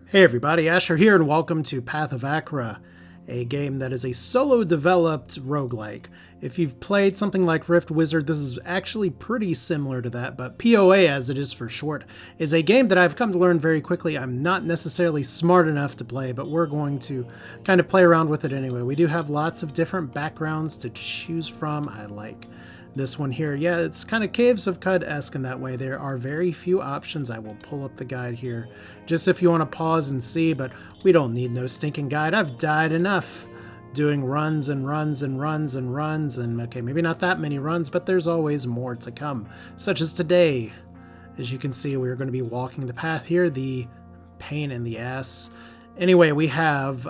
Hey everybody, Asher here, and welcome to Path of Achra, a game that is a solo-developed roguelike. If you've played something like Rift Wizard, this is actually pretty similar to that, but POA, as it is for short, is a game that I've come to learn very quickly. I'm not necessarily smart enough to play, but we're going to kind of play around with it anyway. We do have lots of different backgrounds to choose from. I like this one here. Yeah, it's kind of Caves of Cud-esque in that way. There are very few options. I will pull up the guide here just if you want to pause and see, but we don't need no stinking guide. I've died enough doing runs and runs and runs and runs, and okay, maybe not that many runs, but there's always more to come, such as today. As you can see, we're going to be walking the path here, the pain in the ass. Anyway, we have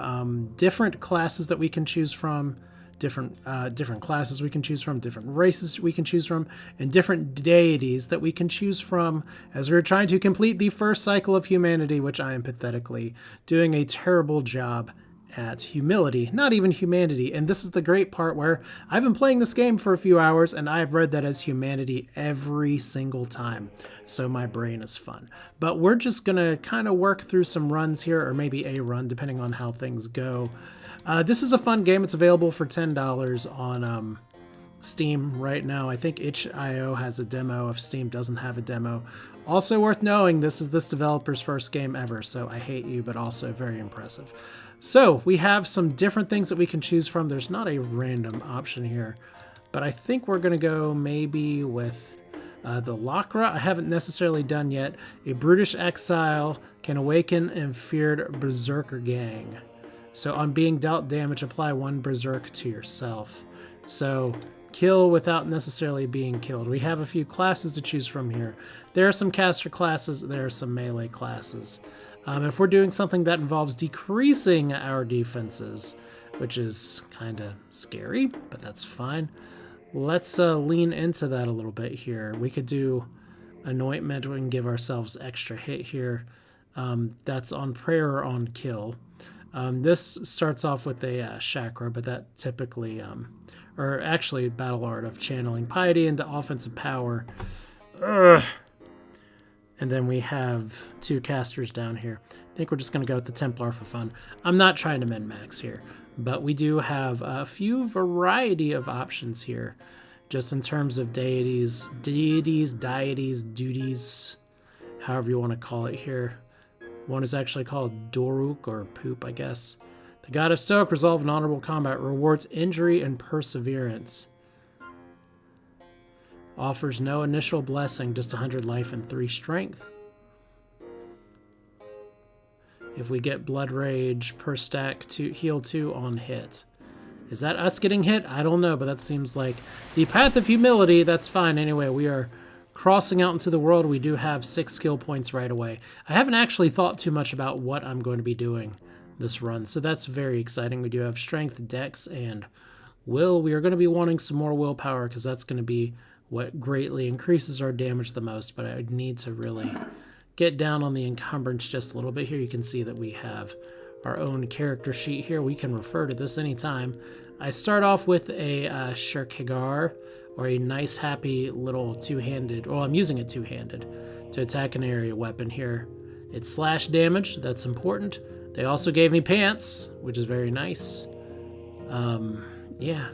different classes that we can choose from, different classes we can choose from, different races we can choose from, and different deities that we can choose from as we're trying to complete the first cycle of humanity, which I am pathetically doing a terrible job at. Humility, not even humanity. And this is the great part where I've been playing this game for a few hours and I've read that as humanity every single time. So my brain is fun. But we're just gonna kind of work through some runs here, or maybe a run, depending on how things go. This is a fun game. It's available for $10 on Steam right now. I think itch.io has a demo if Steam doesn't have a demo. Also worth knowing, this is this developer's first game ever, so I hate you, but also very impressive. So we have some different things that we can choose from. There's not a random option here, but I think we're going to go maybe with the Achra. I haven't necessarily done yet. A brutish exile can awaken and feared berserker gang. So on being dealt damage, apply 1 berserk to yourself. So kill without necessarily being killed. We have a few classes to choose from here. There are some caster classes, there are some melee classes. If we're doing something that involves decreasing our defenses, which is kind of scary, but that's fine. Let's lean into that a little bit here. We could do anointment. We can give ourselves extra hit here. That's on prayer or on kill. This starts off with a chakra, but that typically, or actually battle art of channeling piety into offensive power. Ugh. And then we have 2 casters down here. I think we're just going to go with the Templar for fun. I'm not trying to min-max here, but we do have a few variety of options here, just in terms of deities, duties, however you want to call it here. One is actually called Doruk, or Poop, I guess. The God of Stoic Resolve in Honorable Combat rewards injury and perseverance. Offers no initial blessing, just 100 life and 3 strength. If we get Blood Rage per stack, to heal 2 on hit. Is that us getting hit? I don't know, but that seems like the path of humility. That's fine. Anyway, we are crossing out into the world. We do have 6 skill points right away. I haven't actually thought too much about what I'm going to be doing this run, so that's very exciting. We do have strength, dex, and will. We are going to be wanting some more willpower because that's going to be what greatly increases our damage the most, but I need to really get down on the encumbrance just a little bit. Here you can see that we have our own character sheet here. We can refer to this anytime. I start off with a Shirkigar, or a nice happy little two-handed, well, I'm using it two-handed to attack an area weapon here. It's slash damage, that's important. They also gave me pants, which is very nice. Yeah.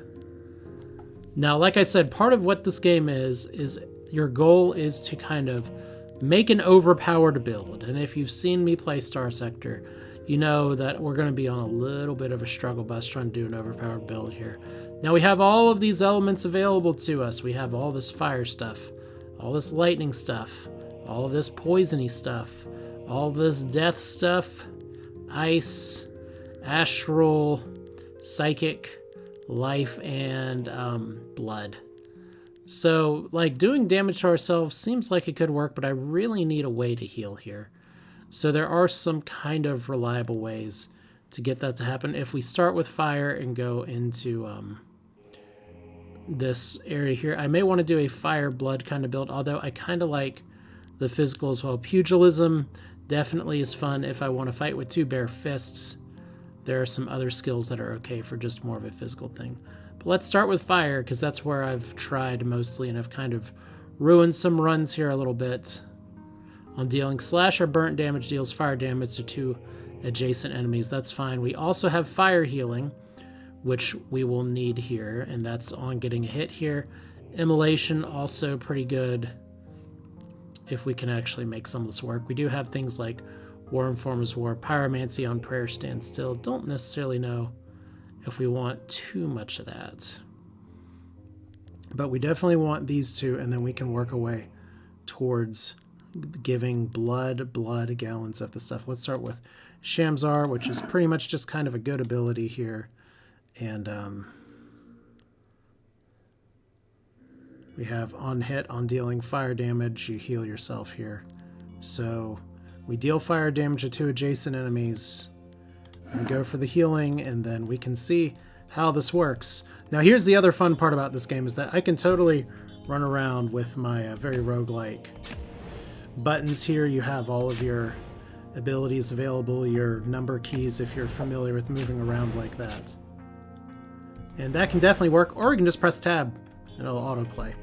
Now, like I said, part of what this game is your goal is to kind of make an overpowered build. And if you've seen me play Starsector, you know that we're going to be on a little bit of a struggle bus trying to do an overpowered build here. Now we have all of these elements available to us. We have all this fire stuff, all this lightning stuff, all of this poisony stuff, all of this death stuff, ice, astral, psychic, life, and blood. So, like, doing damage to ourselves seems like it could work, but I really need a way to heal here. So there are some kind of reliable ways to get that to happen. If we start with fire and go into this area here, I may want to do a fire blood kind of build, although I kind of like the physical as well. Pugilism definitely is fun if I want to fight with 2 bare fists. There are some other skills that are okay for just more of a physical thing. But let's start with fire, because that's where I've tried mostly, and I've kind of ruined some runs here a little bit. On dealing slash or burnt damage, deals fire damage to 2 adjacent enemies. That's fine. We also have fire healing, which we will need here, and that's on getting a hit here. Immolation, also pretty good if we can actually make some of this work. We do have things like War Informer's War, Pyromancy on Prayer, Stand Still. Don't necessarily know if we want too much of that. But we definitely want these two, and then we can work away towards giving blood gallons of the stuff. Let's start with Shamzar, which is pretty much just kind of a good ability here. And we have on hit, on dealing fire damage, you heal yourself here. So we deal fire damage to 2 adjacent enemies. We go for the healing, and then we can see how this works. Now here's the other fun part about this game, is that I can totally run around with my very roguelike buttons here. You have all of your abilities available, your number keys if you're familiar with moving around like that. And that can definitely work, or you can just press tab and it'll autoplay.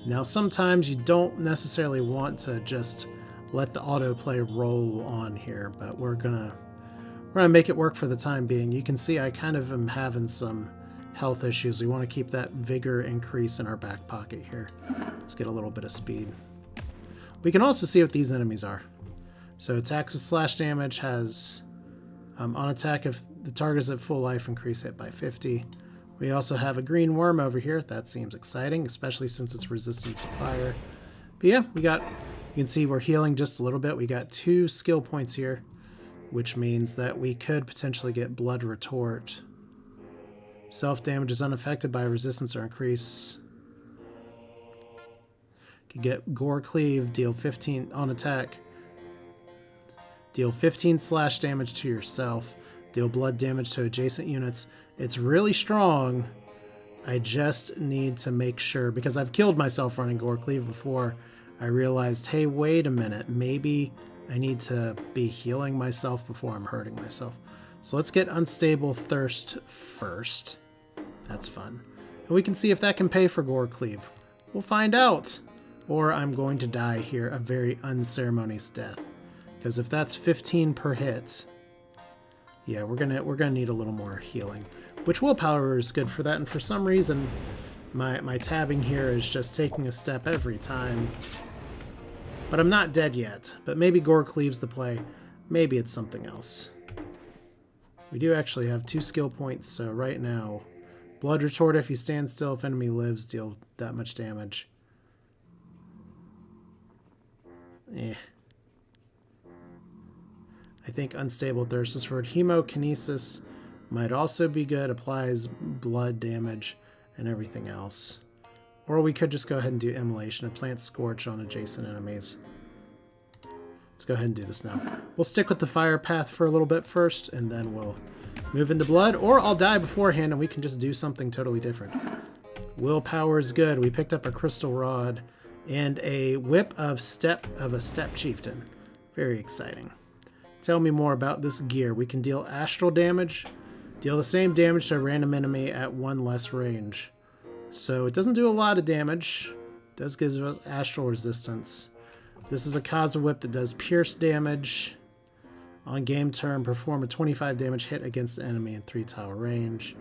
Now sometimes you don't necessarily want to just let the autoplay roll on here, but we're gonna make it work for the time being. You can see I kind of am having some health issues. We want to keep that vigor increase in our back pocket here. Let's get a little bit of speed. We can also see what these enemies are. So attacks with slash damage has on attack if the target is at full life, increase it by 50. We also have a green worm over here. That seems exciting, especially since it's resistant to fire. But yeah, you can see we're healing just a little bit. We got 2 skill points here, which means that we could potentially get Blood Retort. Self-damage is unaffected by resistance or increase. Could get Gore Cleave, deal 15 on attack. Deal 15 slash damage to yourself. Deal blood damage to adjacent units. It's really strong. I just need to make sure, because I've killed myself running Gore Cleave before. I realized, hey, wait a minute. Maybe I need to be healing myself before I'm hurting myself. So let's get Unstable Thirst first. That's fun. And we can see if that can pay for Gore Cleave. We'll find out. Or I'm going to die here a very unceremonious death. Because if that's 15 per hit, yeah, we're gonna need a little more healing. Which willpower is good for that, and for some reason my tabbing here is just taking a step every time. But I'm not dead yet. But maybe Gore Cleave's the play. Maybe it's something else. We do actually have 2 skill points, so right now, Blood Retort, if you stand still, if enemy lives, deal that much damage. I think Unstable Thirst is for it. Hemokinesis might also be good. Applies blood damage and everything else. Or we could just go ahead and do Immolation and plant Scorch on adjacent enemies. Let's go ahead and do this now. We'll stick with the fire path for a little bit first, and then we'll move into blood, or I'll die beforehand and we can just do something totally different. Willpower is good. We picked up a crystal rod and a whip of a step chieftain. Very exciting. Tell me more about this gear. We can deal astral damage, deal the same damage to a random enemy at 1 less range. So it doesn't do a lot of damage. It does give us astral resistance. This is a Kaza whip that does pierce damage. On game turn, perform a 25 damage hit against the enemy in 3 tile range.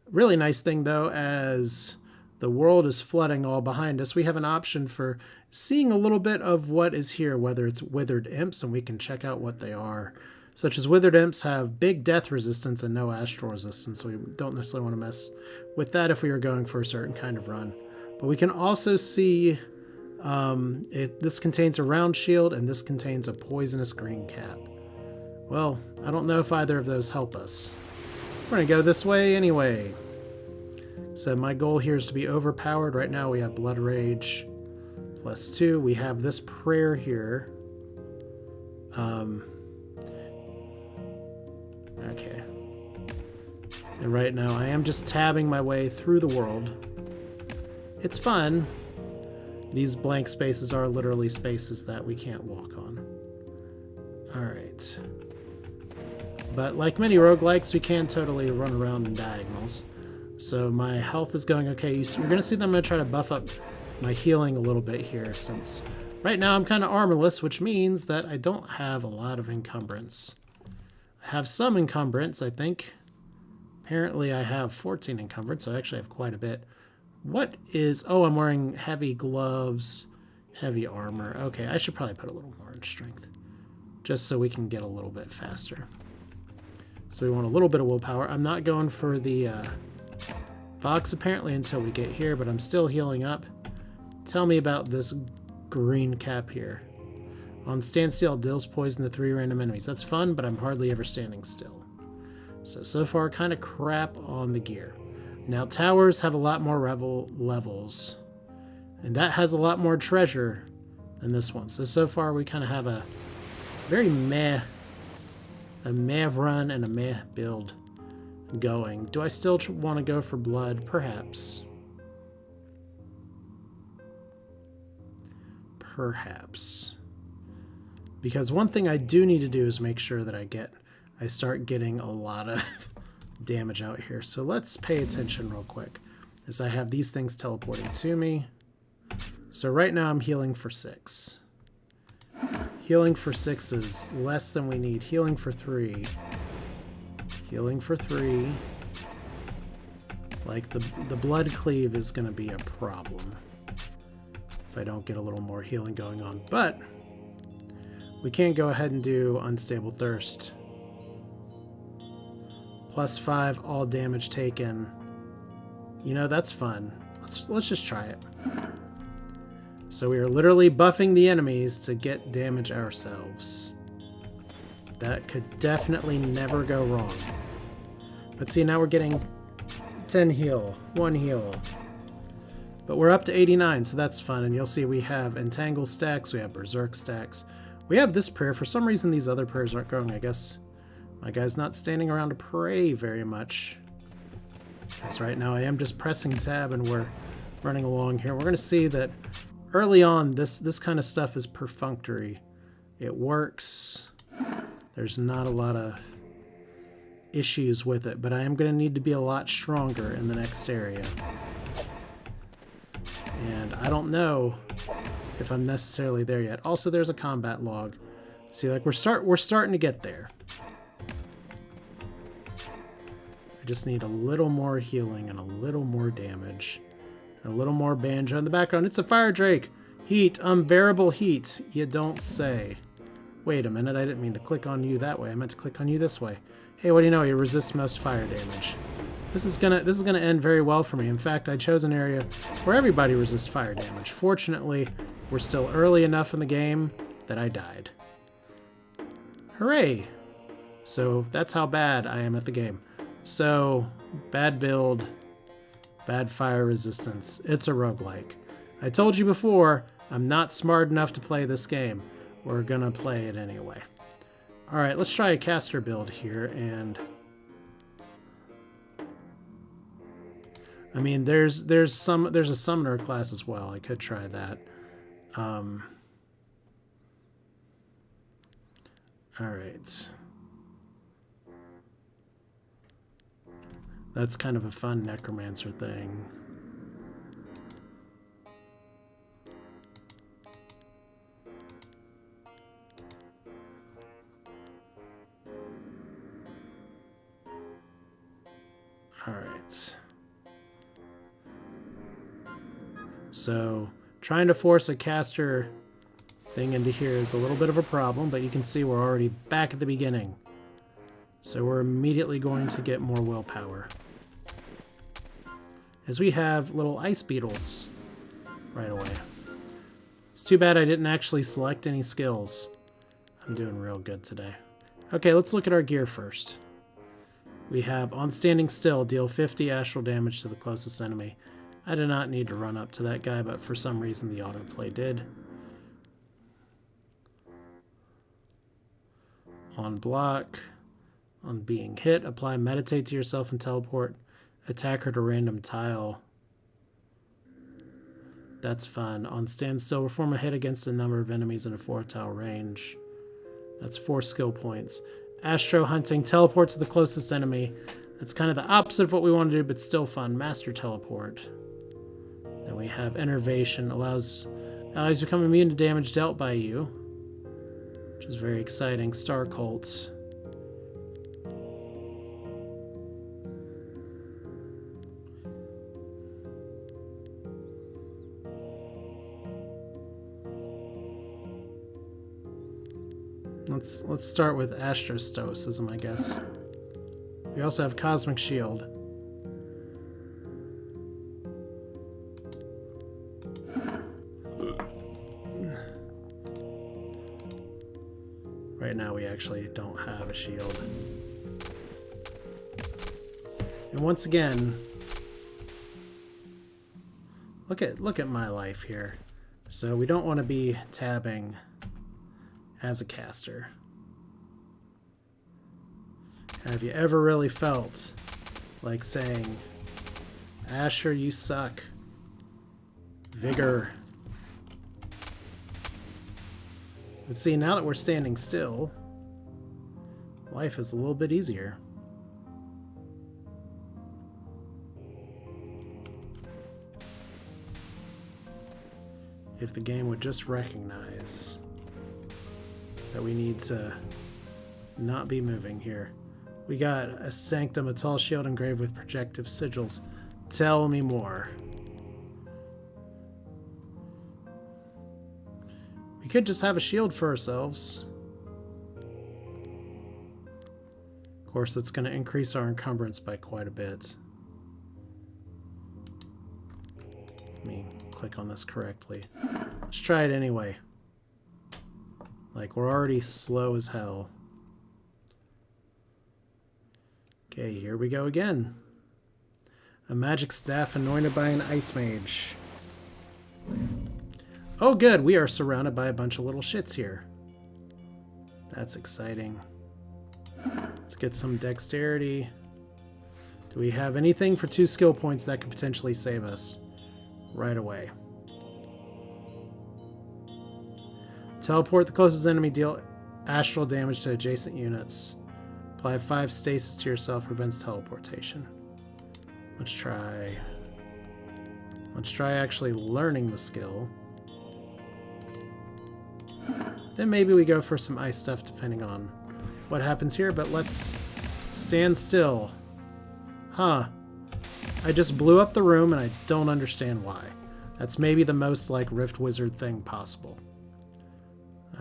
Really nice thing though, as the world is flooding all behind us, we have an option for seeing a little bit of what is here, whether it's withered imps, and we can check out what they are. Such as withered imps have big death resistance and no astral resistance, so we don't necessarily want to mess with that if we are going for a certain kind of run. But we can also see this contains a round shield and this contains a poisonous green cap. Well, I don't know if either of those help us. We're going to go this way anyway. So my goal here is to be overpowered. Right now we have Blood Rage +2. We have this prayer here. Okay. And right now I am just tabbing my way through the world. It's fun. These blank spaces are literally spaces that we can't walk on. Alright. But like many roguelikes, we can totally run around in diagonals. So my health is going okay. You're going to see that I'm going to try to buff up my healing a little bit here, since right now I'm kind of armorless, which means that I don't have a lot of encumbrance. I have some encumbrance, I think. Apparently I have 14 encumbrance, so I actually have quite a bit. What is... Oh, I'm wearing heavy gloves, heavy armor. Okay, I should probably put a little more in strength, just so we can get a little bit faster. So we want a little bit of willpower. I'm not going for the box apparently until we get here, but I'm still healing up. Tell me about this green cap here. On standstill, deals poison to 3 random enemies. That's fun, but I'm hardly ever standing still. So far, kind of crap on the gear. Now, towers have a lot more levels, and that has a lot more treasure than this one. So far, we kind of have a very meh run and a meh build going. Do I still want to go for blood? Perhaps. Perhaps. Because one thing I do need to do is make sure that I start getting a lot of damage out here. So let's pay attention real quick, as I have these things teleporting to me. So right now I'm healing for 6. Healing for 6 is less than we need. Healing for 3. Healing for 3. Like, the blood cleave is going to be a problem if I don't get a little more healing going on. But we can go ahead and do Unstable Thirst. +5, all damage taken. You know, that's fun. Let's just try it. So we are literally buffing the enemies to get damage ourselves. That could definitely never go wrong. But see, now we're getting 10 heal, 1 heal. But we're up to 89, so that's fun. And you'll see we have Entangle stacks, we have Berserk stacks. We have this prayer. For some reason, these other prayers aren't going. I guess my guy's not standing around to pray very much. That's right, now I am just pressing tab and we're running along here. We're going to see that early on, this kind of stuff is perfunctory. It works. There's not a lot of issues with it, but I am going to need to be a lot stronger in the next area. And I don't know if I'm necessarily there yet. Also, there's a combat log. See, like we're starting to get there. I just need a little more healing and a little more damage. A little more banjo in the background. It's a fire drake! Heat, unbearable heat. You don't say. Wait a minute, I didn't mean to click on you that way. I meant to click on you this way. Hey, what do you know? You resist most fire damage. This is gonna end very well for me. In fact, I chose an area where everybody resists fire damage. Fortunately, we're still early enough in the game that I died. Hooray! So that's how bad I am at the game. So, bad build, bad fire resistance. It's a roguelike. I told you before, I'm not smart enough to play this game. We're gonna play it anyway. Alright, let's try a caster build here, and I mean, there's a summoner class as well. I could try that. Alright. That's kind of a fun necromancer thing. Alright. So, trying to force a caster thing into here is a little bit of a problem, but you can see we're already back at the beginning. So we're immediately going to get more willpower, as we have little ice beetles right away. It's too bad I didn't actually select any skills. I'm doing real good today. Okay, let's look at our gear first. We have on standing still, deal 50 astral damage to the closest enemy. I did not need to run up to that guy, but for some reason the autoplay did. On block, on being hit, apply meditate to yourself and teleport attacker to random tile. That's fun. On standstill, perform a hit against a number of enemies in a 4-tile range. That's 4 skill points. Astro hunting, teleport to the closest enemy. That's kind of the opposite of what we want to do, but still fun. Master Teleport. Then we have Enervation. Allows allies become immune to damage dealt by you, which is very exciting. Star Cult. Let's start with Astrostoicism, I guess. We also have Cosmic Shield. Right now we actually don't have a shield. And once again, look at my life here. So we don't want to be tabbing as a caster. Have you ever really felt like saying, Asher, you suck. Vigor. But see, now that we're standing still, life is a little bit easier. If the game would just recognize that we need to not be moving here. We got a Sanctum, a tall shield engraved with projective sigils. Tell me more. We could just have a shield for ourselves. Of course, that's going to increase our encumbrance by quite a bit. Let me click on this correctly. Let's try it anyway. Like, we're already slow as hell. Okay, here we go again. A magic staff anointed by an ice mage. Oh good, we are surrounded by a bunch of little shits here. That's exciting. Let's get some dexterity. Do we have anything for 2 skill points that could potentially save us? Right away. Teleport the closest enemy, deal astral damage to adjacent units. Apply 5 stasis to yourself, prevents teleportation. Let's try actually learning the skill. Then maybe we go for some ice stuff depending on what happens here, but let's stand still. Huh. I just blew up the room and I don't understand why. That's maybe the most like Rift Wizard thing possible.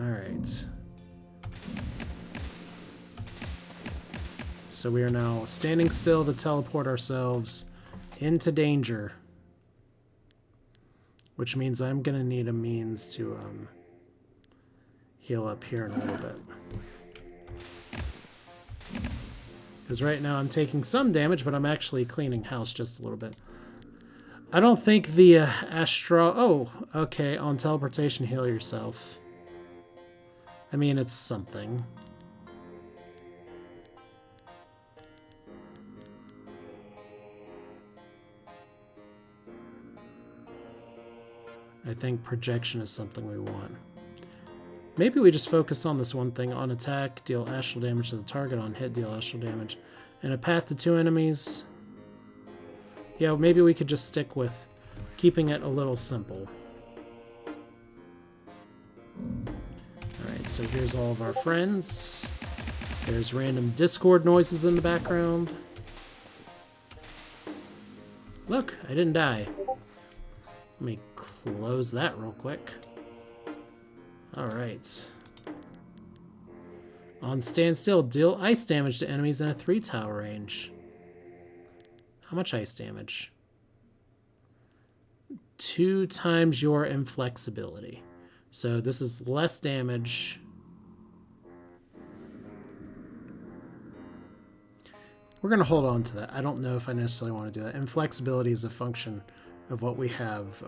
Alright. So we are now standing still to teleport ourselves into danger. Which means I'm going to need a means to heal up here in a little bit. Because right now I'm taking some damage, but I'm actually cleaning house just a little bit. I don't think the astral... Oh, okay, on teleportation, heal yourself. I mean, it's something. I think projection is something we want. Maybe we just focus on this one thing. On attack, deal astral damage to the target. On hit, deal astral damage. And a path to 2 enemies. Yeah, maybe we could just stick with keeping it a little simple. Alright, so here's all of our friends. There's random Discord noises in the background. Look, I didn't die. Let me close that real quick. Alright. On standstill, deal ice damage to enemies in a 3 tower range. How much ice damage? 2 times your inflexibility. So this is less damage. We're going to hold on to that. I don't know if I necessarily want to do that. Inflexibility is a function of what we have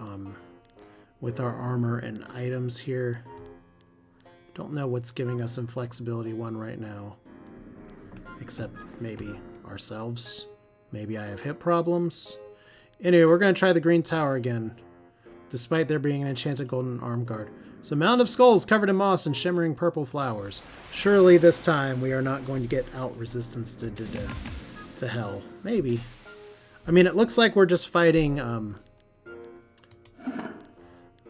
with our armor and items here. Don't know what's giving us inflexibility 1 right now. Except maybe ourselves. Maybe I have hip problems. Anyway, we're going to try the green tower again. Despite there being an enchanted golden arm guard. So mound of skulls covered in moss and shimmering purple flowers. Surely this time we are not going to get out resistance to to hell. Maybe. I mean, it looks like we're just fighting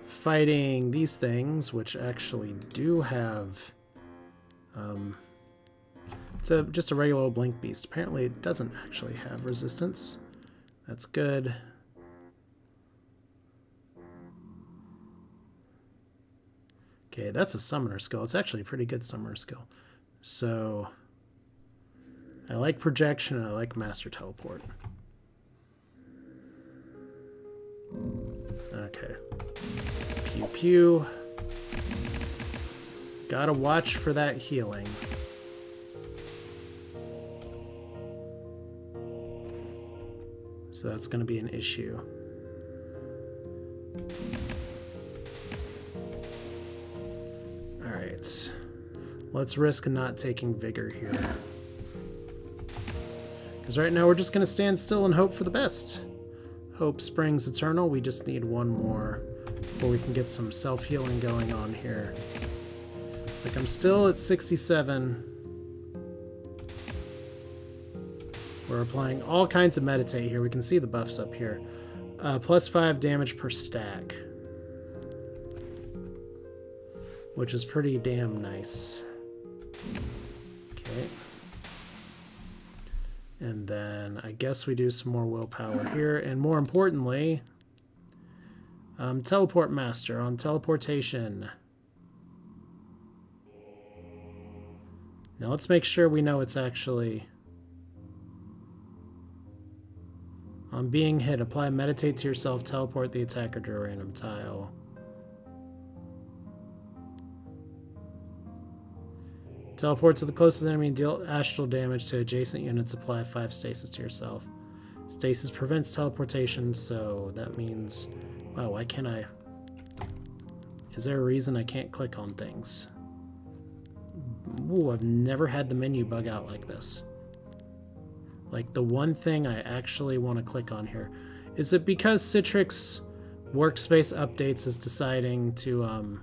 fighting these things, which actually do have it's just a regular old blink beast. Apparently it doesn't actually have resistance. That's good. Okay, that's a summoner skill. It's actually a pretty good summoner skill. So I like projection and I like master teleport. Okay. Pew pew. Gotta watch for that healing. So that's going to be an issue. Alright. Let's risk not taking vigor here. Because right now we're just going to stand still and hope for the best. Hope springs eternal. We just need one more before we can get some self-healing going on here. Like, I'm still at 67. We're applying all kinds of meditate here. We can see the buffs up here. Plus 5 damage per stack. Which is pretty damn nice. Okay. And then I guess we do some more willpower here. And more importantly, teleport master on teleportation. Now let's make sure we know it's actually... On being hit, apply meditate to yourself, teleport the attacker to a random tile. Teleport to the closest enemy and deal astral damage to adjacent units, apply 5 stasis to yourself. Stasis prevents teleportation, so that means... Wow, why can't I... Is there a reason I can't click on things? Ooh, I've never had the menu bug out like this. Like, the one thing I actually want to click on here. Is it because Citrix Workspace Updates is deciding to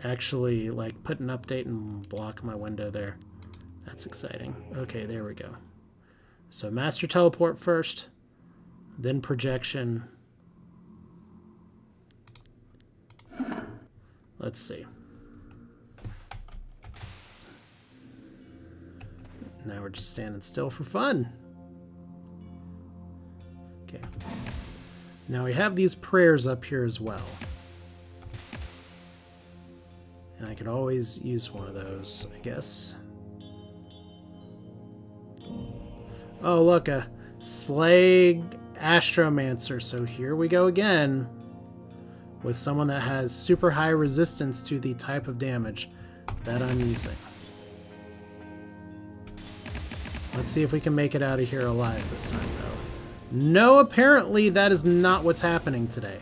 actually, like, put an update and block my window there? That's exciting. Okay, there we go. So Master Teleport first, then Projection. Let's see. Now we're just standing still for fun. Okay. Now we have these prayers up here as well. And I could always use one of those, I guess. Oh, look, a Slag Astromancer. So here we go again. With someone that has super high resistance to the type of damage that I'm using. Let's see if we can make it out of here alive this time, though. No, apparently that is not what's happening today.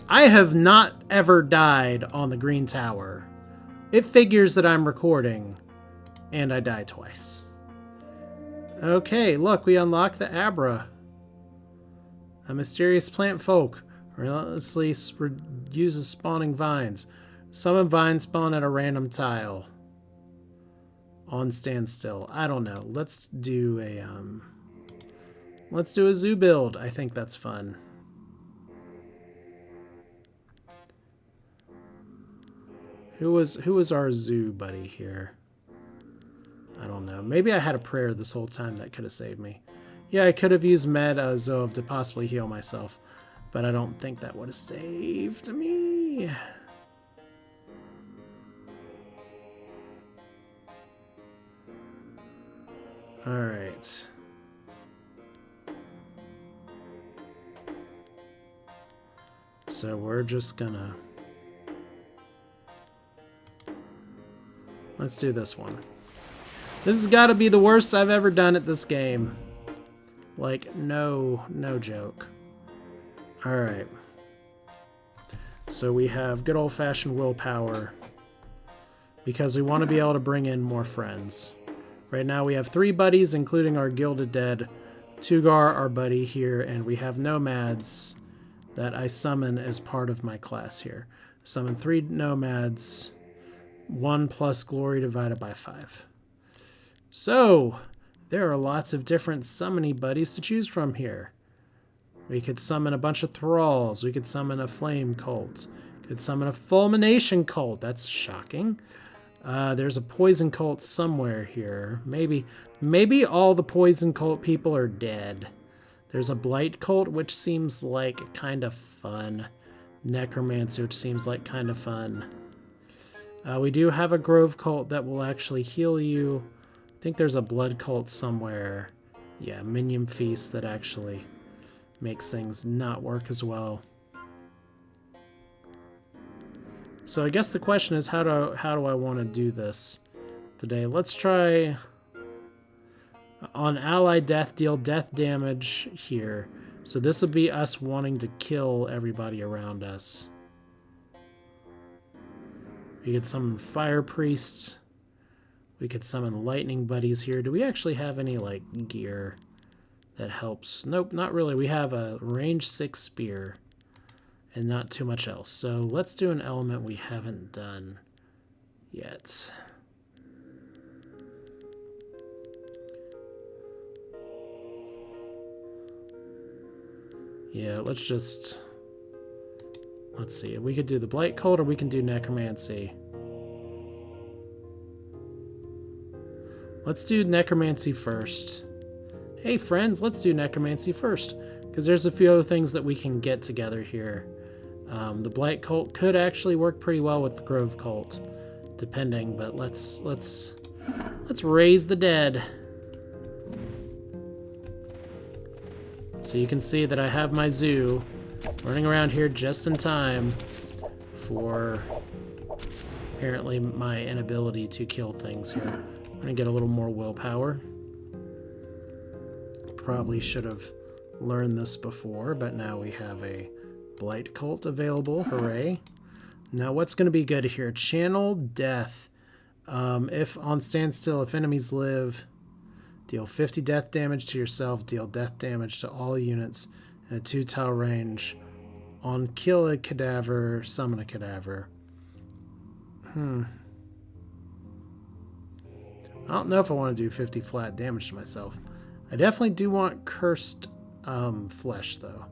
I have not ever died on the Green Tower. It figures that I'm recording, and I die twice. Okay, look, we unlock the Achra. A mysterious plant folk. Relentlessly uses spawning vines. Summon vines spawn at a random tile. On standstill. I don't know. Let's do a zoo build. I think that's fun. Who was our zoo buddy here? I don't know. Maybe I had a prayer this whole time that could have saved me. Yeah, I could have used Med Zov to possibly heal myself, but I don't think that would have saved me. Alright. So we're just gonna... Let's do this one. This has got to be the worst I've ever done at this game. Like, no joke. Alright. So we have good old-fashioned willpower. Because we want to be able to bring in more friends. Right now we have 3 buddies, including our Gilded Dead, Tugar, our buddy here, and we have nomads that I summon as part of my class here. Summon 3 nomads, 1 plus glory divided by 5. So, There are lots of different summoning buddies to choose from here. We could summon a bunch of thralls. We could summon a flame cult. We could summon a fulmination cult. That's shocking. There's a poison cult somewhere here. Maybe all the poison cult people are dead. There's a blight cult, which seems like kind of fun. Necromancer, which seems like kind of fun. We do have a grove cult that will actually heal you. I think there's a blood cult somewhere. Yeah, minion feast that actually makes things not work as well. So I guess the question is, how do I want to do this today? Let's try on ally death, deal death damage here. So this would be us wanting to kill everybody around us. We could summon fire priests. We could summon lightning buddies here. Do we actually have any like gear that helps? Nope, not really. We have a range 6 spear and not too much else. So let's do an element we haven't done yet. Yeah, let's see. We could do the blight cult or we can do necromancy. Let's do necromancy first. Hey friends, let's do necromancy first, because there's a few other things that we can get together here. The blight cult could actually work pretty well with the grove cult, depending. But let's raise the dead. So you can see that I have my zoo running around here just in time for apparently my inability to kill things here. I'm gonna get a little more willpower. Probably should have learned this before, but now we have a blight cult available. Hooray. Now what's going to be good here? Channel death. If on standstill, if enemies live, deal 50 death damage to yourself, deal death damage to all units in a 2-tile range. On kill a cadaver, summon a cadaver. I don't know if I want to do 50 flat damage to myself. I definitely do want cursed flesh, though.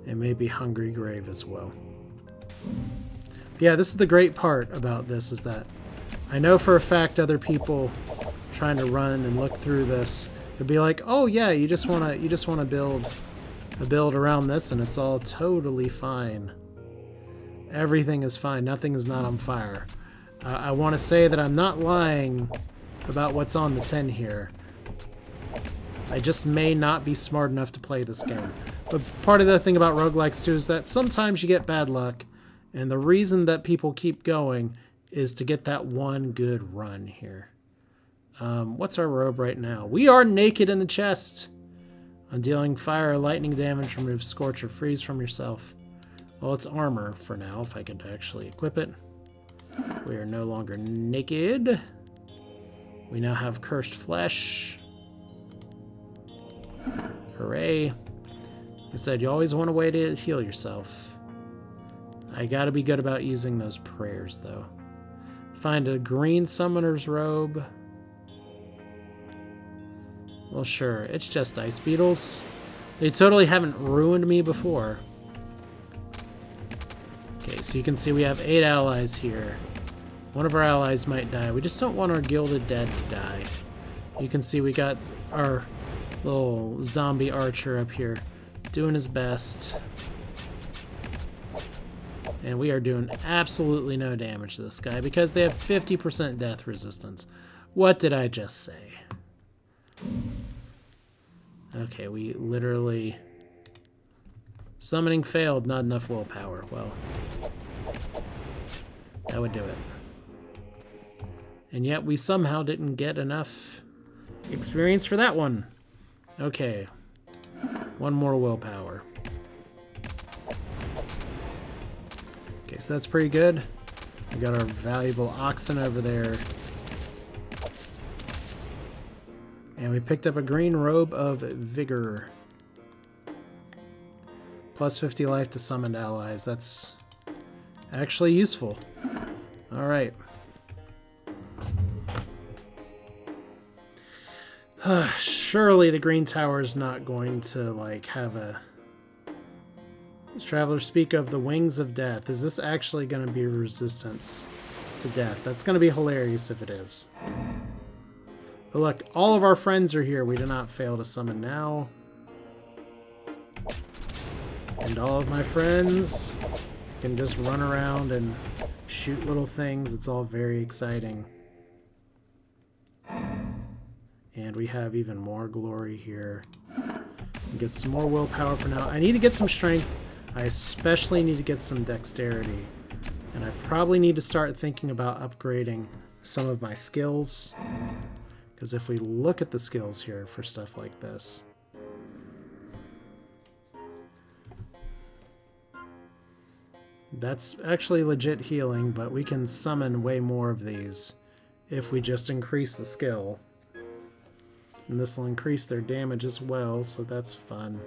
And maybe hungry grave as well. Yeah, this is the great part about this, is that I know for a fact other people trying to run and look through this could be like, oh yeah, you just wanna build a build around this and it's all totally fine. Everything is fine. Nothing is not on fire. I want to say that I'm not lying about what's on the tin here. I just may not be smart enough to play this game. But part of the thing about roguelikes too is that sometimes you get bad luck, and the reason that people keep going is to get that one good run here. What's our robe right now? We are naked in the chest. On dealing fire or lightning damage, remove scorch or freeze from yourself. Well, it's armor for now, if I could actually equip it. We are no longer naked. We now have cursed flesh. Hooray. Like I said, you always want a way to heal yourself. I gotta be good about using those prayers, though. Find a green summoner's robe. Well, sure, it's just ice beetles. They totally haven't ruined me before. Okay, so you can see we have 8 allies here. One of our allies might die. We just don't want our gilded dead to die. You can see we got our little zombie archer up here doing his best. And we are doing absolutely no damage to this guy because they have 50% death resistance. What did I just say? Okay, we literally... Summoning failed, not enough willpower. Well, that would do it. And yet we somehow didn't get enough experience for that one. Okay. One more willpower. Okay, so that's pretty good. We got our valuable oxen over there. And we picked up a green robe of vigor. Plus 50 life to summoned allies. That's actually useful. All right. Surely the green tower is not going to, like, have a... Travelers speak of the wings of death. Is this actually going to be resistance to death? That's going to be hilarious if it is. But look, all of our friends are here. We do not fail to summon now. And all of my friends can just run around and shoot little things. It's all very exciting. And we have even more glory here. Get some more willpower for now. I need to get some strength. I especially need to get some dexterity. And I probably need to start thinking about upgrading some of my skills. Because if we look at the skills here for stuff like this... That's actually legit healing, but we can summon way more of these if we just increase the skill. And this will increase their damage as well, so that's fun.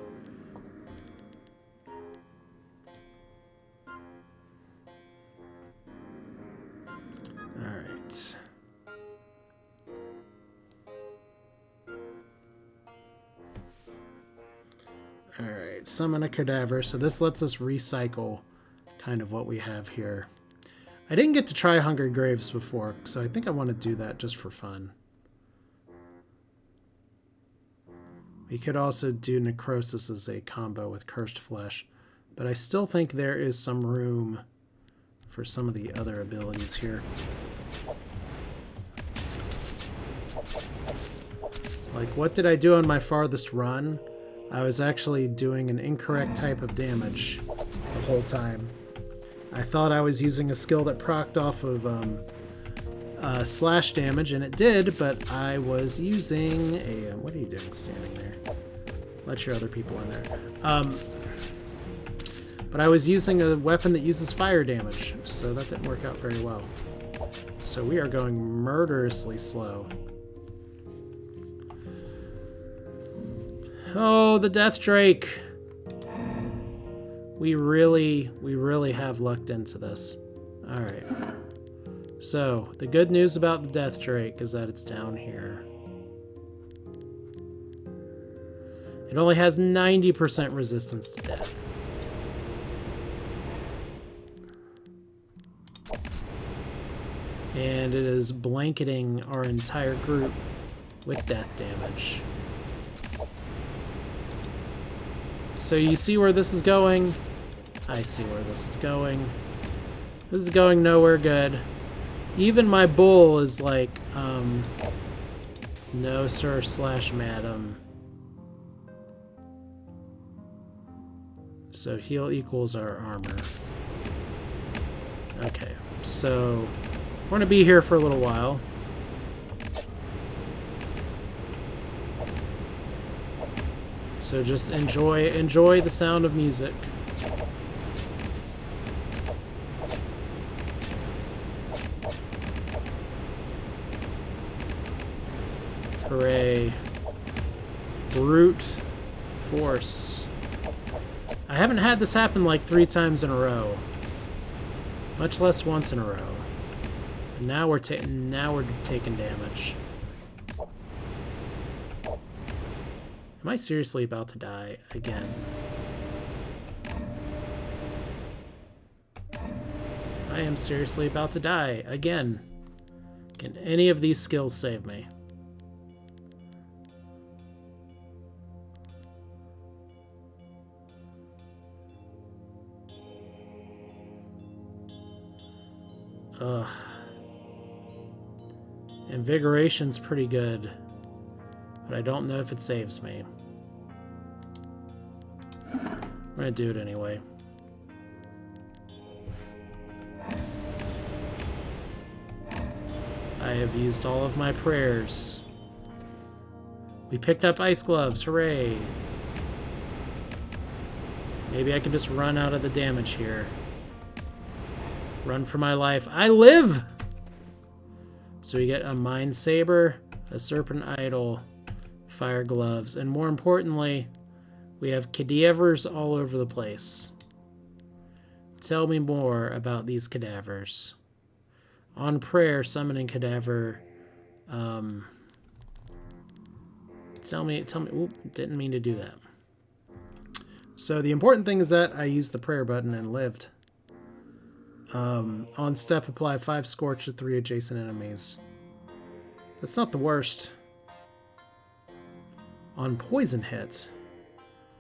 Alright. Alright, summon a cadaver. So this lets us recycle kind of what we have here. I didn't get to try Hungry Graves before, so I think I want to do that just for fun. We could also do Necrosis as a combo with Cursed Flesh, but I still think there is some room for some of the other abilities here. Like, what did I do on my farthest run? I was actually doing an incorrect type of damage the whole time. I thought I was using a skill that procced off of slash damage, and it did, but I was using a... what are you doing standing there? Let your other people in there. But I was using a weapon that uses fire damage, so that didn't work out very well. So we are going murderously slow. Oh, the Death Drake! We really have lucked into this. Alright. So, the good news about the Death Drake is that it's down here. It only has 90% resistance to death. And it is blanketing our entire group with death damage. So you see where this is going? I see where this is going. This is going nowhere good. Even my bull is like, no sir / madam. So heal equals our armor. Okay, so we're gonna be here for a little while. So just enjoy the sound of music. Hooray. Brute force. I haven't had this happen like 3 times in a row. Much less once in a row. And now we're taking damage. Am I seriously about to die again? I am seriously about to die again. Can any of these skills save me? Ugh. Invigoration's pretty good, but I don't know if it saves me. I'm gonna do it anyway. I have used all of my prayers. We picked up ice gloves, hooray! Maybe I can just run out of the damage here. Run for my life. I live! So we get a Mind Saber, a Serpent Idol, Fire Gloves, and more importantly, we have cadavers all over the place. Tell me more about these cadavers. On prayer, summoning cadaver. Tell me. Oop, didn't mean to do that. So the important thing is that I used the prayer button and lived. On step, apply 5 scorch to 3 adjacent enemies. That's not the worst. On poison hit,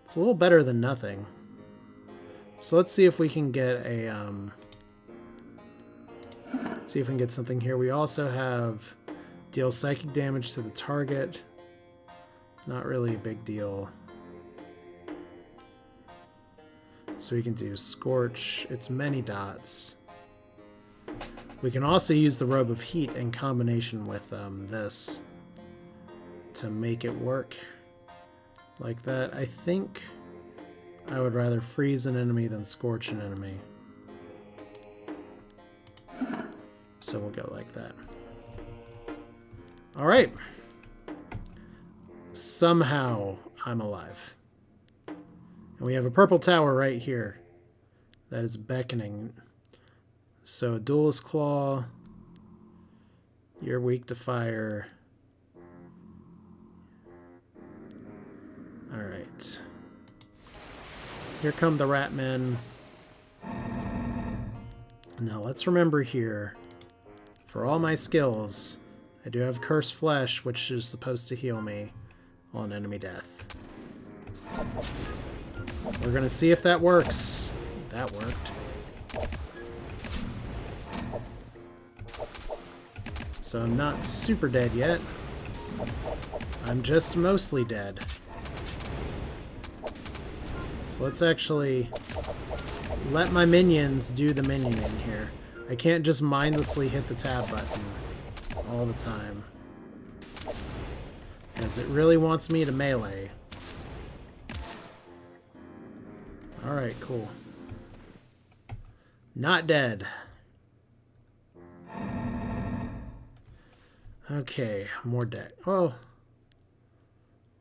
it's a little better than nothing. So let's see if we can get a see if we can get something here. We also have deal psychic damage to the target. Not really a big deal. So we can do scorch. It's many dots. We can also use the robe of heat in combination with this to make it work like that. I think I would rather freeze an enemy than scorch an enemy. So we'll go like that. All right. Somehow I'm alive. And we have a purple tower right here that is beckoning. So Duelist Claw, you're weak to fire. All right. Here come the rat men. Now let's remember here, for all my skills, I do have Cursed Flesh, which is supposed to heal me on enemy death. We're going to see if that works. That worked. So I'm not super dead yet. I'm just mostly dead. So let's actually let my minions do the minioning here. I can't just mindlessly hit the tab button all the time, because it really wants me to melee. Alright, cool. Not dead. Okay, more deck. Well, a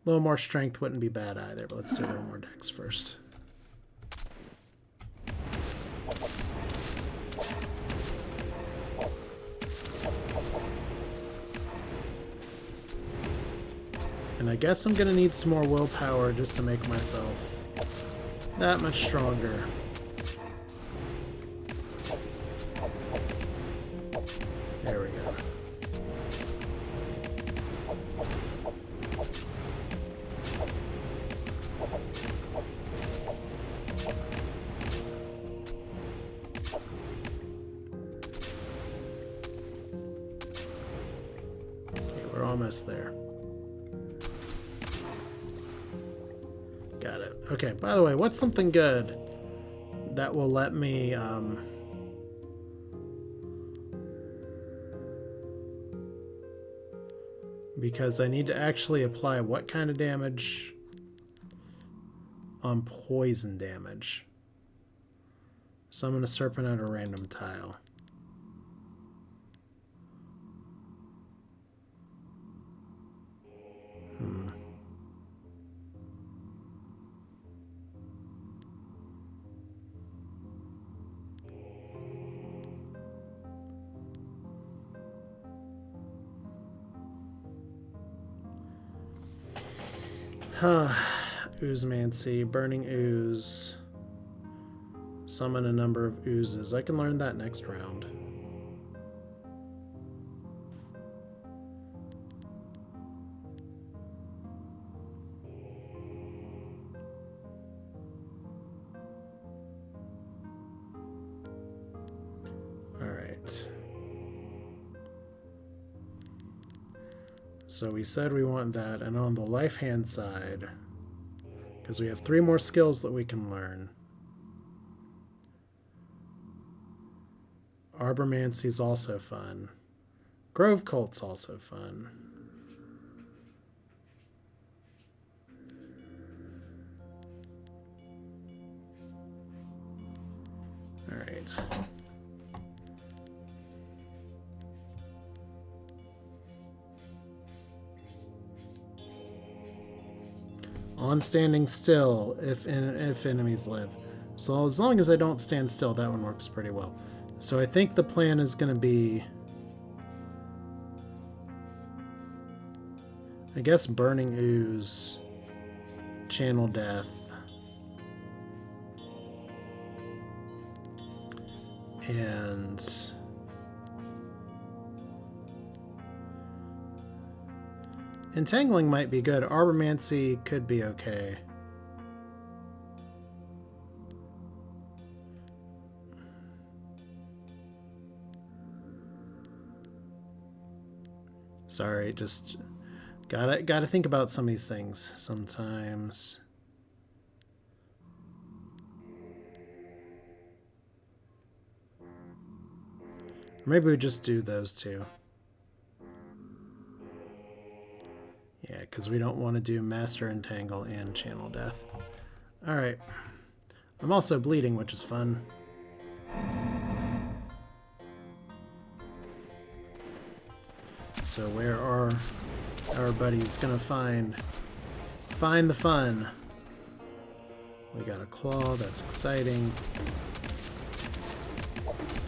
little more strength wouldn't be bad either, but let's do a little more dex first. And I guess I'm gonna need some more willpower just to make myself that much stronger. There we go. Okay, we're almost there. Got it. Okay, by the way, what's something good that will let me because I need to actually apply what kind of damage? On poison damage. Summon a serpent at a random tile. Oozemancy, Burning Ooze. Summon a number of oozes. I can learn that next round. Alright. So we said we want that, and on the life hand side, because we have 3 more skills that we can learn. Arbormancy is also fun. Grove Cult's also fun. Alright. On standing still if enemies live. So as long as I don't stand still, that one works pretty well. So I think the plan is going to be, I guess, Burning Ooze, Channel Death, and Entangling might be good. Arbormancy could be okay. Sorry, just gotta think about some of these things sometimes. Or maybe we just do those two. Yeah, because we don't want to do Master Entangle and Channel Death. Alright. I'm also bleeding, which is fun. So where are our buddies gonna find the fun? We got a claw, that's exciting.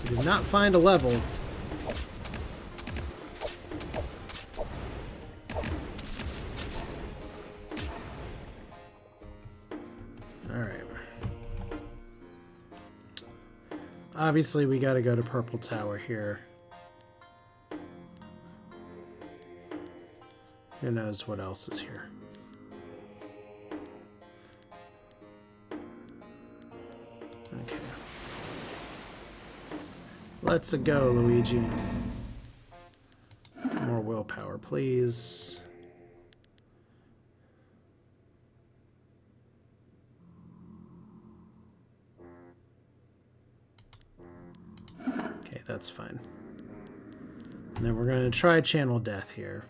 We did not find a level. Alright. Obviously we gotta go to Purple Tower here. Who knows what else is here? Okay. Let's go, Luigi. More willpower, please. Okay, that's fine. And then we're going to try Channel Death here.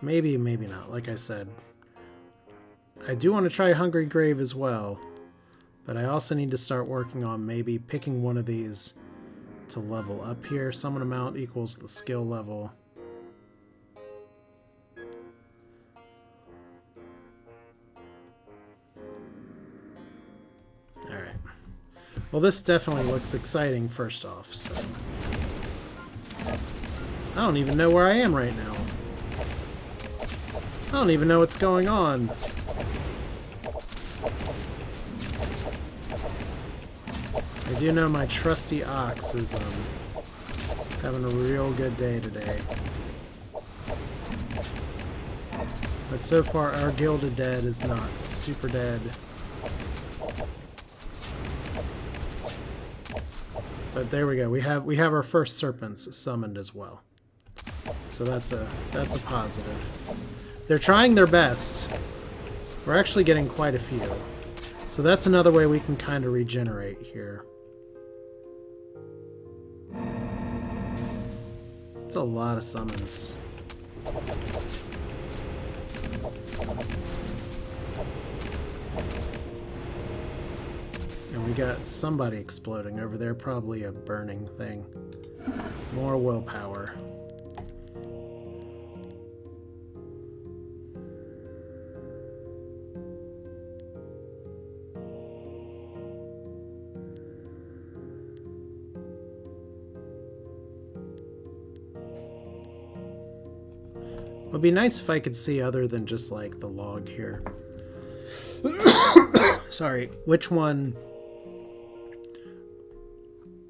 Maybe, maybe not. Like I said, I do want to try Hungry Grave as well, but I also need to start working on maybe picking one of these to level up here. Summon amount equals the skill level. Alright. Well, this definitely looks exciting first off, so... I don't even know where I am right now. I don't even know what's going on. I do know my trusty ox is having a real good day today. But so far our Gilded Dead is not super dead. But there we go. We have our first serpents summoned as well. So that's a positive. They're trying their best. We're actually getting quite a few. So that's another way we can kind of regenerate here. It's a lot of summons. And we got somebody exploding over there, probably a burning thing. More willpower. It would be nice if I could see other than just like the log here. Sorry, which one?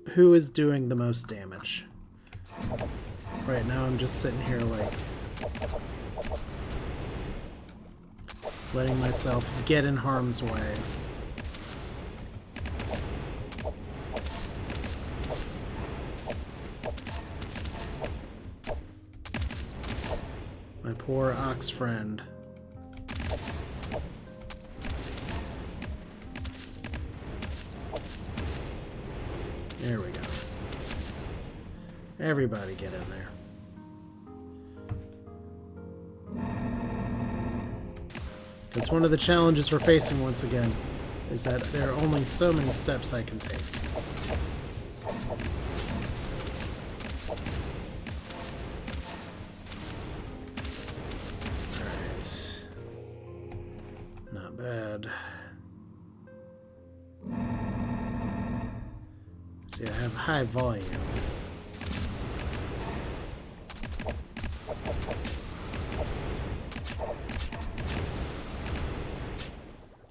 Who is doing the most damage? Right now I'm just sitting here like letting myself get in harm's way. My poor ox friend. There we go. Everybody get in there. Because one of the challenges we're facing once again is that there are only so many steps I can take. Not bad. See, I have high volume.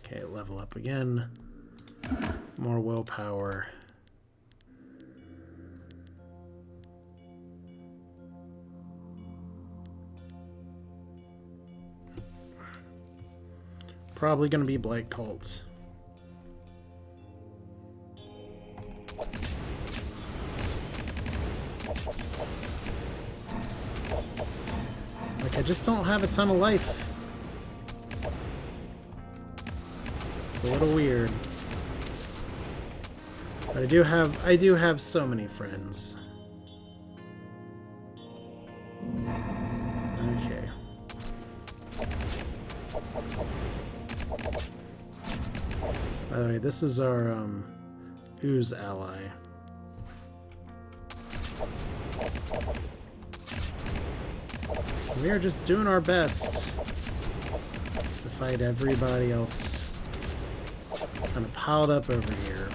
Okay, level up again. More willpower. Probably gonna be Blight Cult. Like, I just don't have a ton of life. It's a little weird. But I do have so many friends. Okay. By the way, this is our ooze ally. We are just doing our best to fight everybody else kind of piled up over here.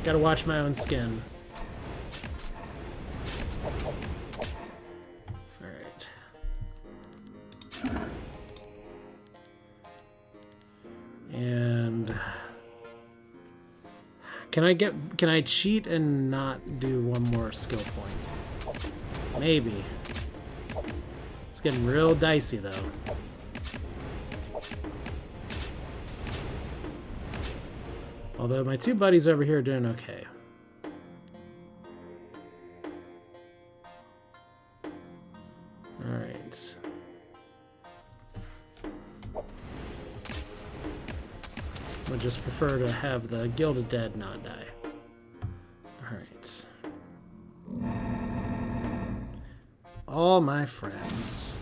Gotta watch my own skin. Alright. And can I cheat and not do one more skill point? Maybe. It's getting real dicey though. Although my two buddies over here are doing okay. Alright. Would just prefer to have the Gilded Dead not die. Alright. All my friends.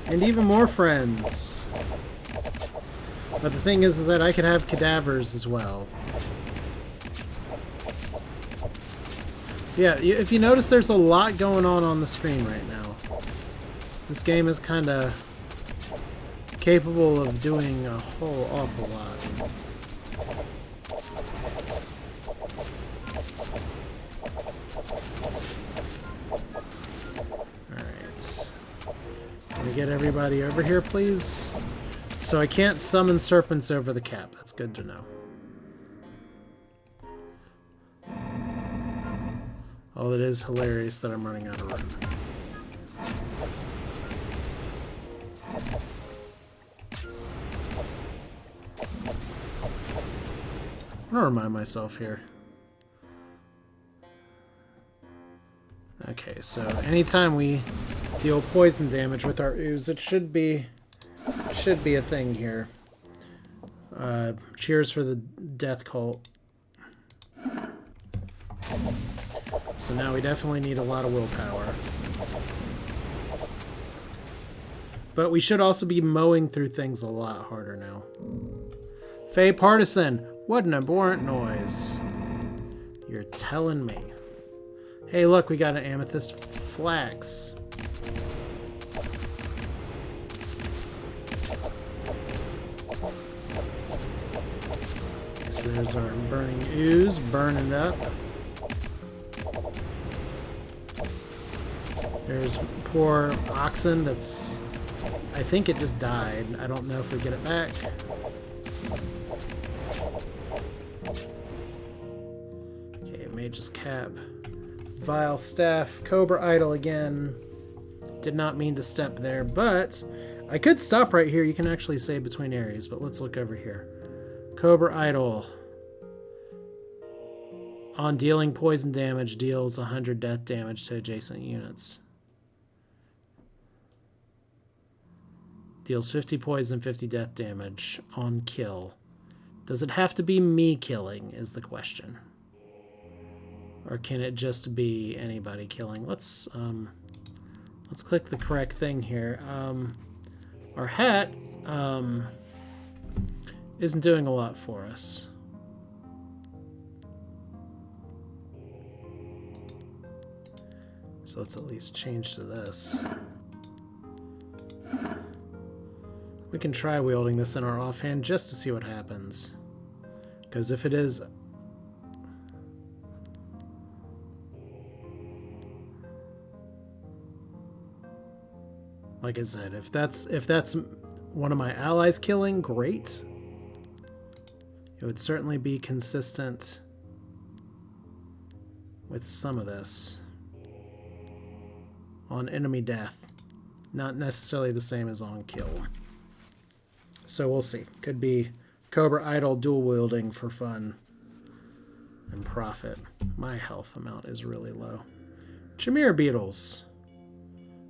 And even more friends. But the thing is that I could have cadavers as well. Yeah, if you notice, there's a lot going on the screen right now. This game is kind of capable of doing a whole awful lot. Alright. Can we get everybody over here, please? So I can't summon serpents over the cap. That's good to know. Although it is hilarious that I'm running out of room. I'm gonna remind myself here. Okay, so anytime we deal poison damage with our ooze, it should be a thing here. Cheers for the death cult. So now we definitely need a lot of willpower. But we should also be mowing through things a lot harder now. Fey Partisan, what an abhorrent noise. You're telling me. Hey look, we got an amethyst flax. So there's our burning ooze, burning up. There's poor oxen that's... I think it just died. I don't know if we get it back. Okay, Mage's Cap. Vile Staff. Cobra Idol again. Did not mean to step there, but I could stop right here. You can actually save between areas, but let's look over here. Cobra Idol. On dealing poison damage, deals 100 death damage to adjacent units. Deals 50 poison, 50 death damage on kill. Does it have to be me killing, is the question. Or can it just be anybody killing? Let's click the correct thing here. Our hat isn't doing a lot for us. So let's at least change to this. We can try wielding this in our offhand just to see what happens. Because if it is... Like I said, if that's one of my allies killing, great. It would certainly be consistent with some of this. On enemy death. Not necessarily the same as on kill. So we'll see. Could be Cobra Idol dual wielding for fun and profit. My health amount is really low. Chimera beetles.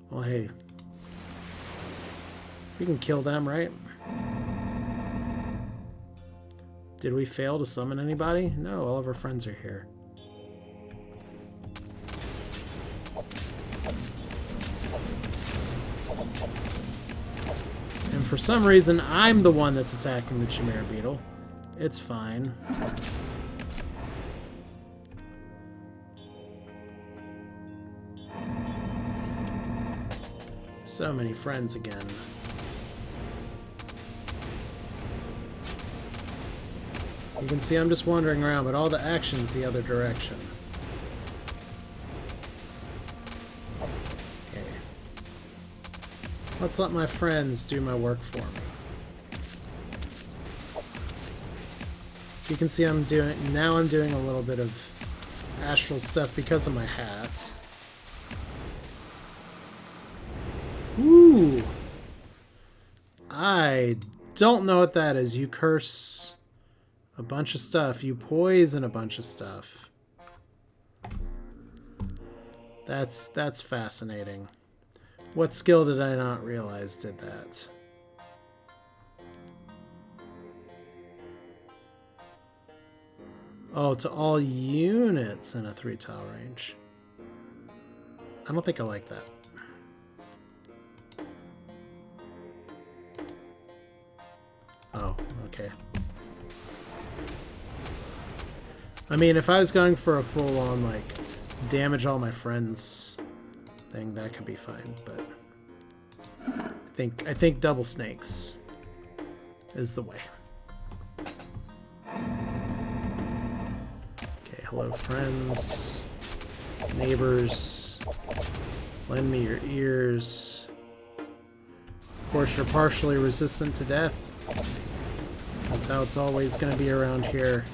Well, hey. We can kill them, right? Did we fail to summon anybody? No, all of our friends are here. And for some reason, I'm the one that's attacking the Chimera Beetle. It's fine. So many friends again. You can see I'm just wandering around, but all the action's the other direction. Okay. Let's let my friends do my work for me. You can see I'm doing a little bit of astral stuff because of my hat. Ooh. I don't know what that is. You curse a bunch of stuff. You poison a bunch of stuff. That's fascinating. What skill did I not realize did that? Oh, to all units in a 3-tile range. I don't think I like that. Oh, okay. I mean, if I was going for a full-on, like, damage all my friends thing, that could be fine, but I think double snakes is the way. Okay, hello friends, neighbors, lend me your ears. Of course, you're partially resistant to death. That's how it's always going to be around here.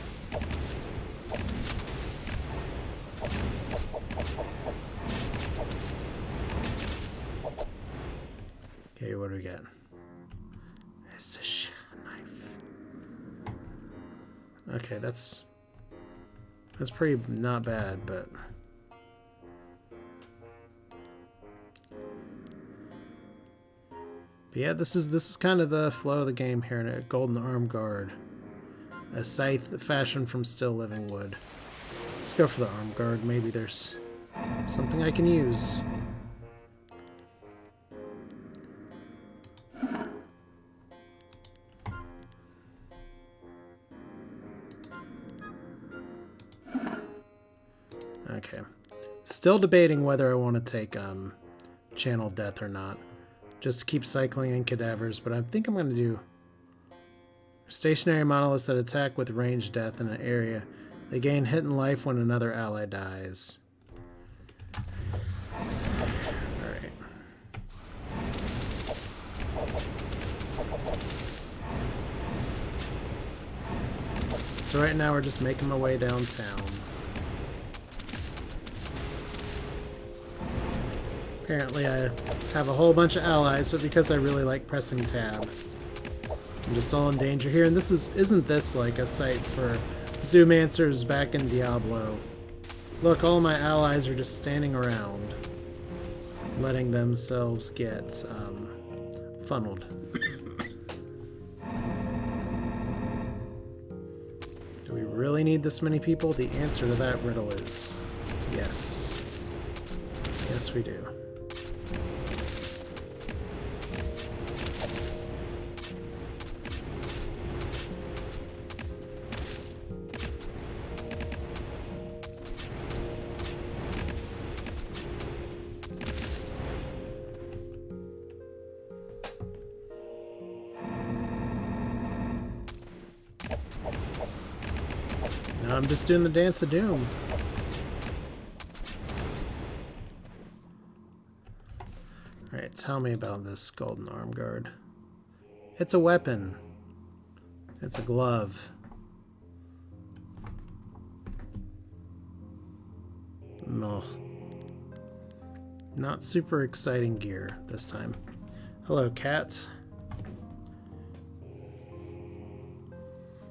Okay, what do we got? It's a knife. Okay, that's pretty not bad, but yeah, this is kind of the flow of the game here. In a golden arm guard, a scythe fashioned from still living wood. Let's go for the arm guard. Maybe there's something I can use. Okay. Still debating whether I want to take Channel Death or not. Just to keep cycling in cadavers, but I think I'm going to do stationary monoliths that attack with ranged death in an area. They gain hit and life when another ally dies. Alright. So right now we're just making my way downtown. Apparently I have a whole bunch of allies, but because I really like pressing tab, I'm just all in danger here. And this isn't this like a site for Zoomancers back in Diablo? Look, all my allies are just standing around, letting themselves get funneled. Do we really need this many people? The answer to that riddle is yes. Yes, we do. Now I'm just doing the Dance of Doom. Alright, tell me about this golden arm guard. It's a weapon. It's a glove. Ugh. Not super exciting gear this time. Hello, cat.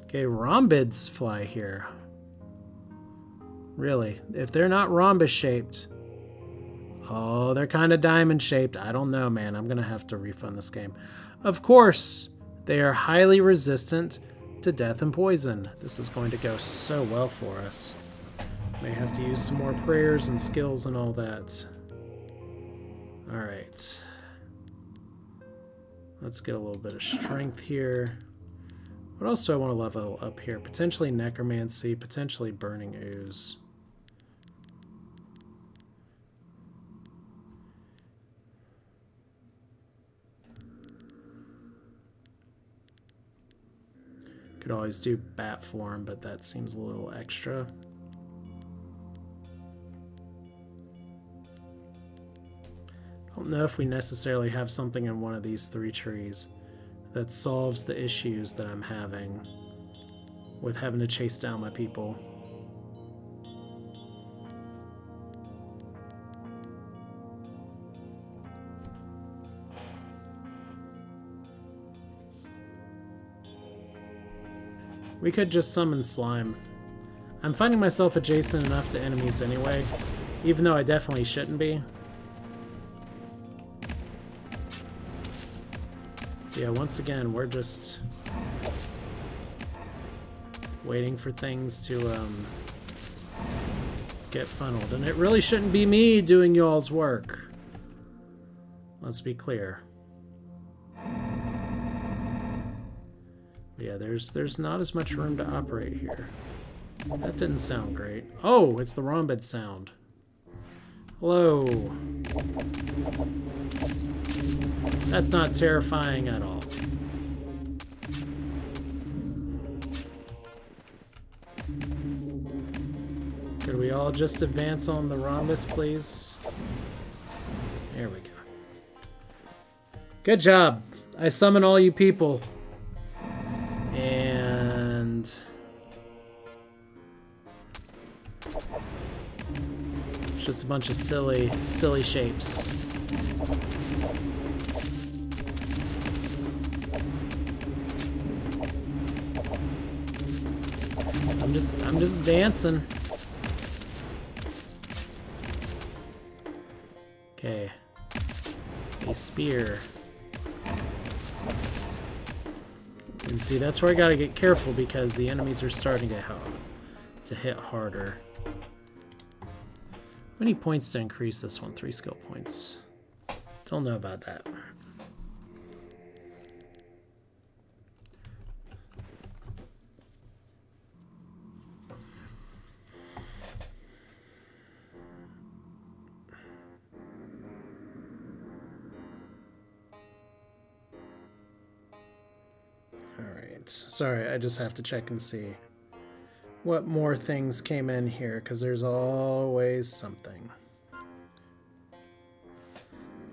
Okay, rhombids fly here. Really? If they're not rhombus shaped. Oh, they're kind of diamond shaped. I don't know, man. I'm going to have to refund this game. Of course, they are highly resistant to death and poison. This is going to go so well for us. May have to use some more prayers and skills and all that. Alright. Let's get a little bit of strength here. What else do I want to level up here? Potentially necromancy, potentially burning ooze. Could always do bat form, but that seems a little extra. I don't know if we necessarily have something in one of these 3 trees that solves the issues that I'm having with having to chase down my people. We could just summon slime. I'm finding myself adjacent enough to enemies anyway, even though I definitely shouldn't be. Yeah, once again, we're just waiting for things to get funneled. And it really shouldn't be me doing y'all's work. Let's be clear. Yeah, there's not as much room to operate here. That didn't sound great. Oh, it's the rhombid sound. Hello. That's not terrifying at all. Could we all just advance on the rhombus, please? There we go. Good job. I summon all you people. And just a bunch of silly shapes. I'm just dancing. Okay. A spear. And see, that's where I gotta get careful because the enemies are starting to hit harder. How many points to increase this one? 3 skill points. Don't know about that. Sorry, I just have to check and see what more things came in here, because there's always something.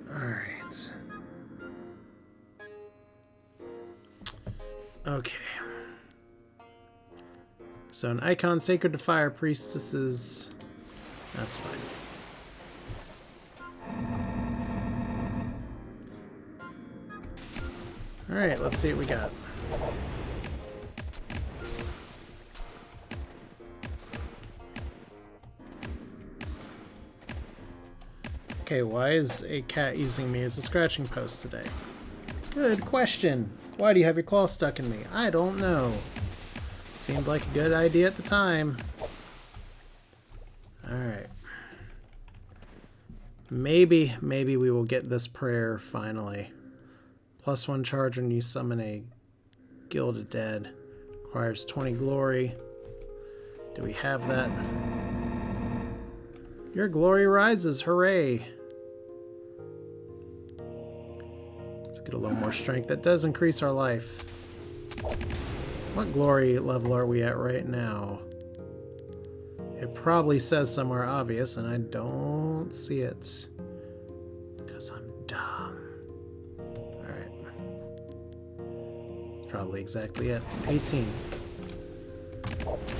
Alright. Okay. So an icon sacred to fire priestesses. That's fine. Alright, let's see what we got. Okay, why is a cat using me as a scratching post today? Good question. Why do you have your claw stuck in me? I don't know. Seemed like a good idea at the time. Alright. Maybe we will get this prayer finally. +1 charge when you summon a Gilded Dead. Requires 20 glory. Do we have that? Your glory rises, hooray! Let's get a little more strength. That does increase our life. What glory level are we at right now? It probably says somewhere obvious, and I don't see it. Because I'm dumb. Alright. It's probably exactly it. 18.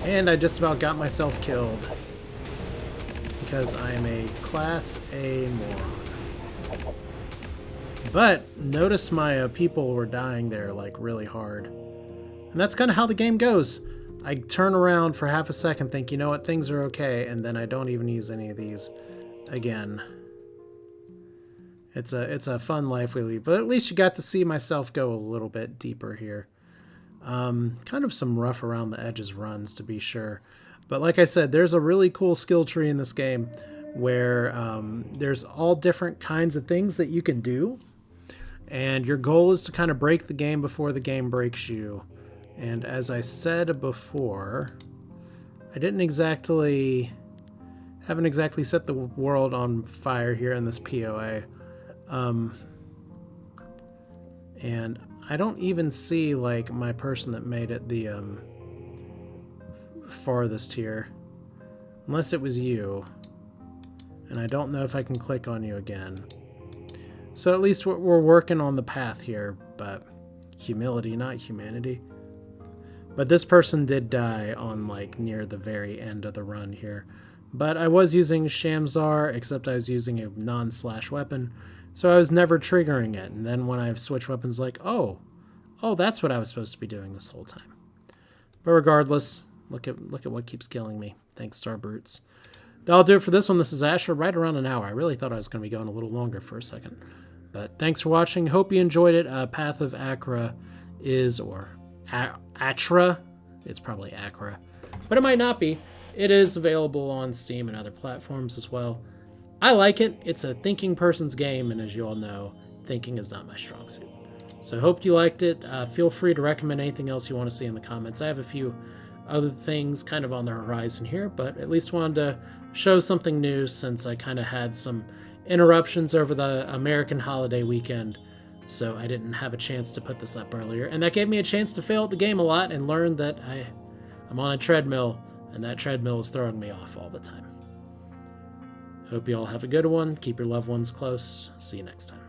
And I just about got myself killed. Because I'm a Class A moron. But notice my people were dying there like really hard. And that's kind of how the game goes. I turn around for half a second, think, you know what, things are okay, and then I don't even use any of these again. It's a fun life we lead, but at least you got to see myself go a little bit deeper here. Kind of some rough around the edges runs, to be sure. But like I said, there's a really cool skill tree in this game where there's all different kinds of things that you can do. And your goal is to kind of break the game before the game breaks you. And as I said before, I haven't exactly set the world on fire here in this POA. And I don't even see like my person that made it the farthest here. Unless it was you. And I don't know if I can click on you again. So at least we're working on the path here, but humility, not humanity. But this person did die on like near the very end of the run here. But I was using Shamzar, except I was using a non-slash weapon, so I was never triggering it. And then when I switch weapons, like, oh, that's what I was supposed to be doing this whole time. But regardless, look at what keeps killing me. Thanks, Star Brutes. That'll do it for this one. This is Achra, right around an hour. I really thought I was going to be going a little longer for a second. But thanks for watching. Hope you enjoyed it. Path of Achra is, or Achra. It's probably Achra, but it might not be. It is available on Steam and other platforms as well. I like it. It's a thinking person's game, and as you all know, thinking is not my strong suit. So I hope you liked it. Feel free to recommend anything else you want to see in the comments. I have a few other things kind of on the horizon here, but at least wanted to show something new since I kind of had some interruptions over the American holiday weekend. So I didn't have a chance to put this up earlier. And that gave me a chance to fail at the game a lot and learn that I'm on a treadmill, and that treadmill is throwing me off all the time. Hope you all have a good one. Keep your loved ones close. See you next time.